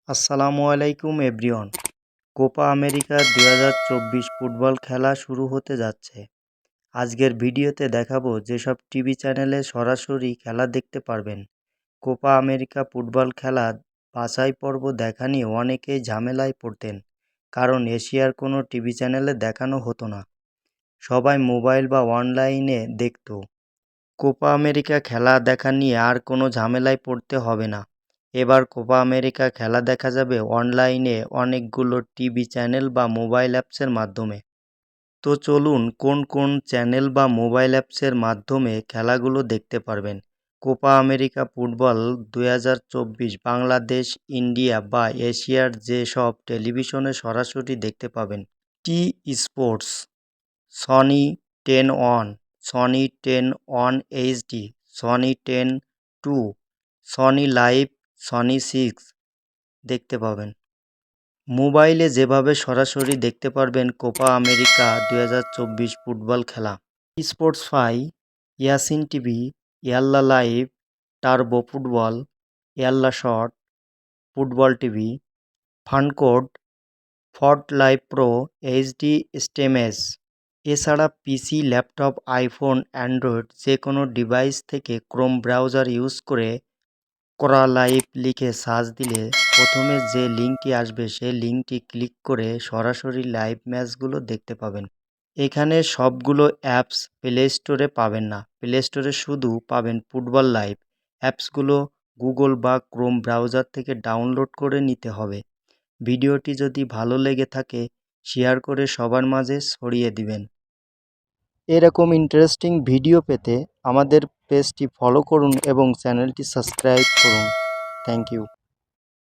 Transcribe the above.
আসসালামু আলাইকুম everyone. Copa America 2024 football খেলা শুরু হতে যাচ্ছে। আজকের ভিডিওতে দেখাবো যেসব টিভি চ্যানেলে সরাসরি খেলা দেখতে পারবেন। কোপা আমেরিকা ফুটবল খেলা বাছাই পর্ব দেখা নিয়ে অনেকেই ঝামেলায় পড়তেন, কারণ এশিয়ার কোনো টিভি চ্যানেলে দেখানো হতো না, সবাই মোবাইল বা অনলাইনে দেখত। কোপা আমেরিকা খেলা দেখা নিয়ে আর কোনো ঝামেলায় পড়তে হবে না। এবার কোপা আমেরিকা খেলা দেখা যাবে অনলাইনে অনেকগুলো টিভি চ্যানেল বা মোবাইল অ্যাপসের মাধ্যমে। তো চলুন কোন কোন চ্যানেল বা মোবাইল অ্যাপসের মাধ্যমে খেলাগুলো দেখতে পারবেন। Copa America football 2024 Bangladesh, India বা এশিয়ার যে সব টেলিভিশনে সরাসরি দেখতে পাবেন। T Sports, Sony 10 one, Sony 10 one HD, Sony 10-2, Sony LIV, Sony 6 দেখতে পাবেন। মোবাইলে যেভাবে সরাসরি দেখতে পারবেন কোপা আমেরিকা 2024 ফুটবল খেলা। স্পোর্টসফাই, ইয়াসিন টিভি, ইয়াল্লা লাইভ, টার্বো ফুটবল, ইয়াল্লা শট, ফুটবল টিভি, ফানকোড, ফট লাইভ প্রো, এইচডি স্টেমেস। এছাড়া পিসি, ল্যাপটপ, আইফোন, অ্যান্ড্রয়েড যে কোনো ডিভাইস থেকে ক্রোম ব্রাউজার ইউজ করে কোরা লাইভ লিখে সার্চ দিলে প্রথমে যে লিঙ্কটি আসবে সেই লিঙ্কটি ক্লিক করে সরাসরি লাইভ ম্যাচগুলো দেখতে পাবেন। এখানে সবগুলো অ্যাপস প্লে স্টোরে পাবেন না, প্লে স্টোরে শুধু পাবেন ফুটবল লাইভ। অ্যাপসগুলো গুগল বা ক্রোম ব্রাউজার থেকে ডাউনলোড করে নিতে হবে। ভিডিওটি যদি ভালো লেগে থাকে শেয়ার করে সবার মাঝে ছড়িয়ে দিবেন। এরকম ইন্টারেস্টিং ভিডিও পেতে আমাদের পেজটি ফলো করুন এবং চ্যানেলটি সাবস্ক্রাইব করুন। Thank you.